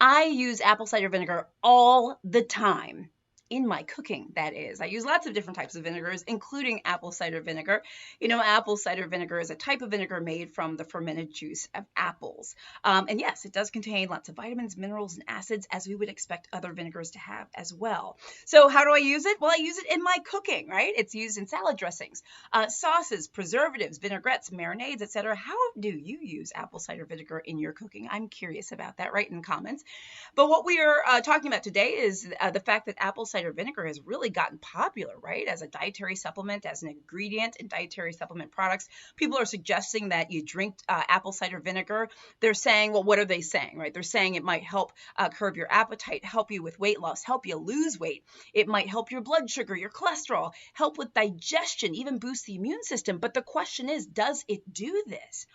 I use apple cider vinegar all the time. In my cooking, that is. I use lots of different types of vinegars, including apple cider vinegar. You know, apple cider vinegar is a type of vinegar made from the fermented juice of apples. And yes, it does contain lots of vitamins, minerals, and acids, as we would expect other vinegars to have as well. So, how do I use it? Well, I use it in my cooking, right? It's used in salad dressings, sauces, preservatives, vinaigrettes, marinades, etc. How do you use apple cider vinegar in your cooking? I'm curious about that. Write in the comments. But what we are talking about today is the fact that apple cider vinegar has really gotten popular, right? As a dietary supplement, as an ingredient in dietary supplement products. People are suggesting that you drink apple cider vinegar. They're saying, well, what are they saying, right? They're saying it might help curb your appetite, help you with weight loss, help you lose weight. It might help your blood sugar, your cholesterol, help with digestion, even boost the immune system. But the question is, does it do this?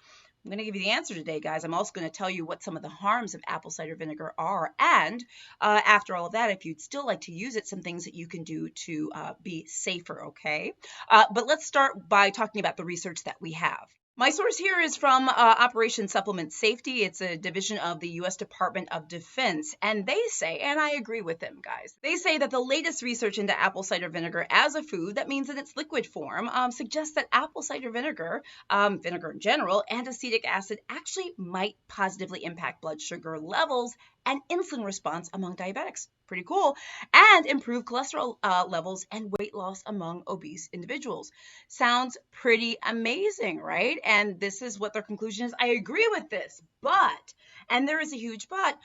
I'm going to give you the answer today, guys. I'm also going to tell you what some of the harms of apple cider vinegar are. And after all of that, if you'd still like to use it, some things that you can do to be safer, okay? But let's start by talking about the research that we have. My source here is from Operation Supplement Safety. It's a division of the U.S. Department of Defense. And they say, and I agree with them, guys, they say that the latest research into apple cider vinegar as a food, that means in its liquid form, suggests that apple cider vinegar, vinegar in general, and acetic acid actually might positively impact blood sugar levels and insulin response among diabetics. Pretty cool. And improve cholesterol levels and weight loss among obese individuals. Sounds pretty amazing, right? And this is what their conclusion is. I agree with this, but, and there is a huge but,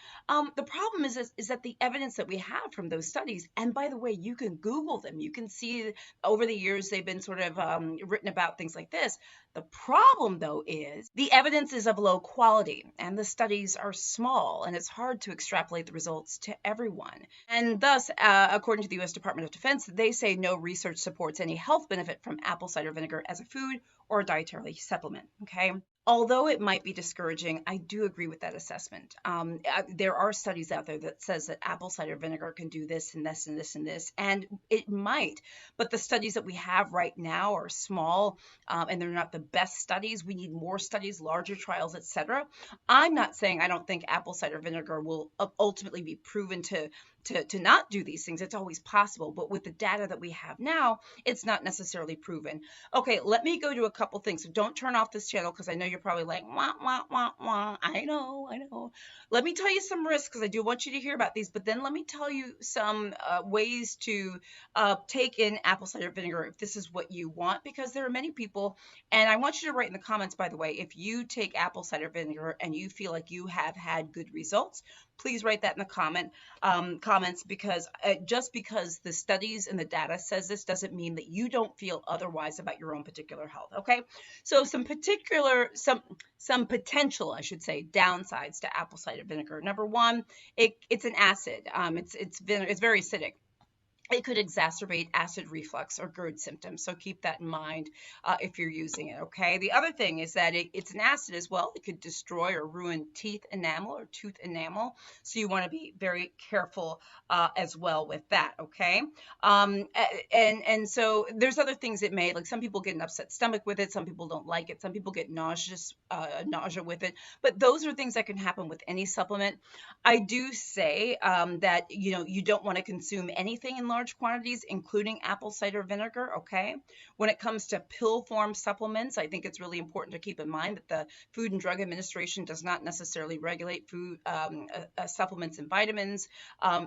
the problem is that the evidence that we have from those studies, and by the way, you can Google them. You can see over the years they've been sort of written about things like this. The problem, though, is the evidence is of low quality and the studies are small, and it's hard to extrapolate the results to everyone. And thus, according to the U.S. Department of Defense, they say no research supports any health benefit from apple cider vinegar as a food or a dietary supplement, okay? Although it might be discouraging, I do agree with that assessment. There are studies out there that says that apple cider vinegar can do this and this and this and this, and it might. But the studies that we have right now are small, and they're not the best studies. We need more studies, larger trials, etc. I'm not saying I don't think apple cider vinegar will ultimately be proven to not do these things. It's always possible, but with the data that we have now, it's not necessarily proven. Okay, let me go to a couple things. So don't turn off this channel because I know you're probably like, wah, wah, wah, wah. I know. Let me tell you some risks because I do want you to hear about these, but then let me tell you some ways to take in apple cider vinegar if this is what you want, because there are many people, and I want you to write in the comments, by the way, if you take apple cider vinegar and you feel like you have had good results, please write that in the comments, because just because the studies and the data says this doesn't mean that you don't feel otherwise about your own particular health. Okay, so some potential, I should say, downsides to apple cider vinegar. Number one, it's an acid. It's very acidic. It could exacerbate acid reflux or GERD symptoms. So keep that in mind if you're using it, okay? The other thing is that it's an acid as well. It could destroy or ruin teeth enamel or tooth enamel. So you want to be very careful as well with that, okay? And so there's other things it may, like some people get an upset stomach with it. Some people don't like it. Some people get nausea with it. But those are things that can happen with any supplement. I do say that, you don't want to consume anything in large quantities, including apple cider vinegar, okay? When it comes to pill form supplements, I think it's really important to keep in mind that the Food and Drug Administration does not necessarily regulate food supplements and vitamins.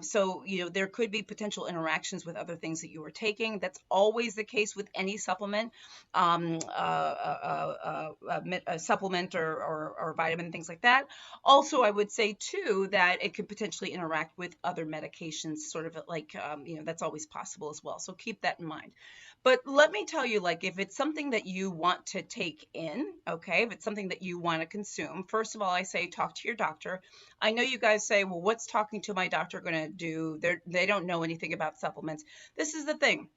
So, there could be potential interactions with other things that you are taking. That's always the case with any supplement, a supplement or vitamin, things like that. Also, I would say, too, that it could potentially interact with other medications, sort of like, that's always possible as well. So keep that in mind. But let me tell you, like, if it's something that you want to take in, okay, if it's something that you want to consume, first of all, I say talk to your doctor. I know you guys say, well, what's talking to my doctor going to do? They don't know anything about supplements. This is the thing.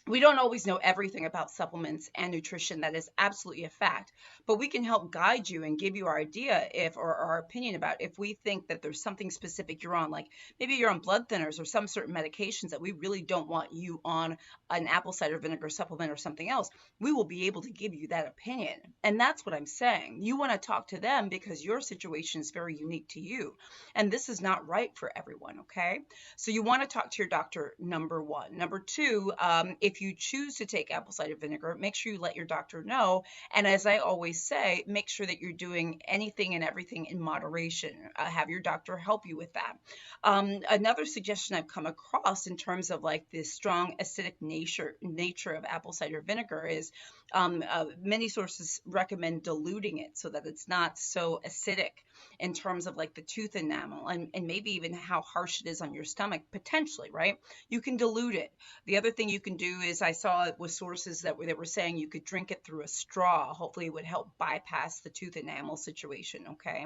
We don't always know everything about supplements and nutrition. That is absolutely a fact, but we can help guide you and give you our idea if, or our opinion about if we think that there's something specific you're on, like maybe you're on blood thinners or some certain medications that we really don't want you on an apple cider vinegar supplement or something else. We will be able to give you that opinion. And that's what I'm saying. You want to talk to them because your situation is very unique to you. And this is not right for everyone, okay? So you want to talk to your doctor, number one. Number two, if you choose to take apple cider vinegar, make sure you let your doctor know. And as I always say, make sure that you're doing anything and everything in moderation. Have your doctor help you with that. Another suggestion I've come across in terms of like the strong acidic nature of apple cider vinegar is many sources recommend diluting it so that it's not so acidic in terms of like the tooth enamel and maybe even how harsh it is on your stomach, potentially, right? You can dilute it. The other thing you can do is I saw it with sources that were saying you could drink it through a straw. Hopefully it would help bypass the tooth enamel situation, okay?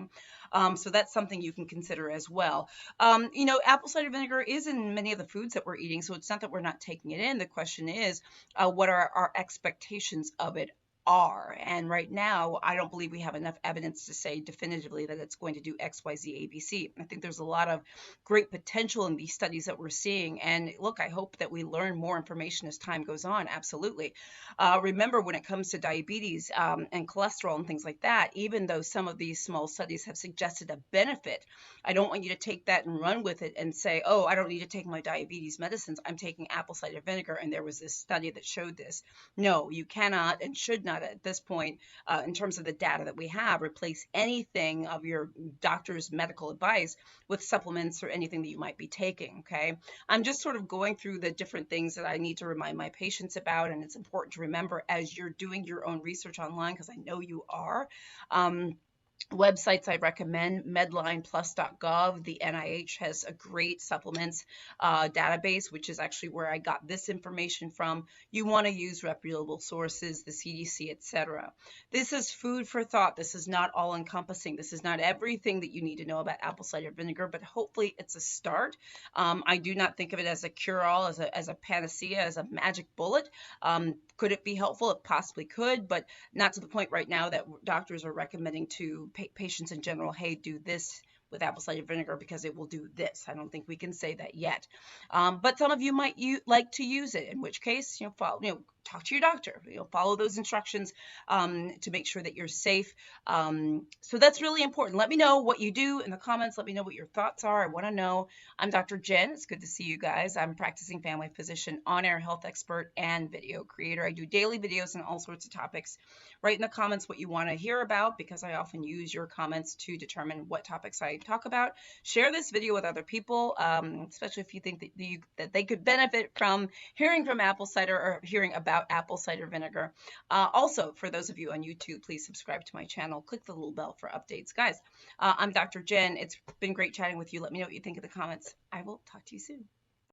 So that's something you can consider as well. Apple cider vinegar is in many of the foods that we're eating, so it's not that we're not taking it in. The question is, what our expectations of it are. And right now, I don't believe we have enough evidence to say definitively that it's going to do X, Y, Z, A, B, C. I think there's a lot of great potential in these studies that we're seeing. And look, I hope that we learn more information as time goes on. Absolutely. Remember, when it comes to diabetes and cholesterol and things like that, even though some of these small studies have suggested a benefit, I don't want you to take that and run with it and say, oh, I don't need to take my diabetes medicines. I'm taking apple cider vinegar, and there was this study that showed this. No, you cannot and should not at this point, in terms of the data that we have, replace anything of your doctor's medical advice with supplements or anything that you might be taking, okay? I'm just sort of going through the different things that I need to remind my patients about, and it's important to remember as you're doing your own research online, because I know you are. Websites I recommend, medlineplus.gov. The NIH has a great supplements database, which is actually where I got this information from. You want to use reputable sources, the CDC, etc. This is food for thought. This is not all encompassing. This is not everything that you need to know about apple cider vinegar, but hopefully it's a start. I do not think of it as a cure-all, as a panacea, as a magic bullet. Could it be helpful? It possibly could, but not to the point right now that doctors are recommending to patients in general, hey, do this with apple cider vinegar because it will do this. I don't think we can say that yet. But some of you might like to use it, in which case, talk to your doctor, follow those instructions to make sure that you're safe. So that's really important. Let me know what you do in the comments. Let me know what your thoughts are. I want to know. I'm Dr. Jen. It's good to see you guys. I'm a practicing family physician, on-air health expert, and video creator. I do daily videos on all sorts of topics. Write in the comments what you want to hear about, because I often use your comments to determine what topics I talk about. Share this video with other people, especially if you think that they could benefit from hearing from apple cider or hearing about apple cider vinegar. Also, for those of you on YouTube, please subscribe to my channel. Click the little bell for updates. Guys, I'm Dr. Jen. It's been great chatting with you. Let me know what you think in the comments. I will talk to you soon.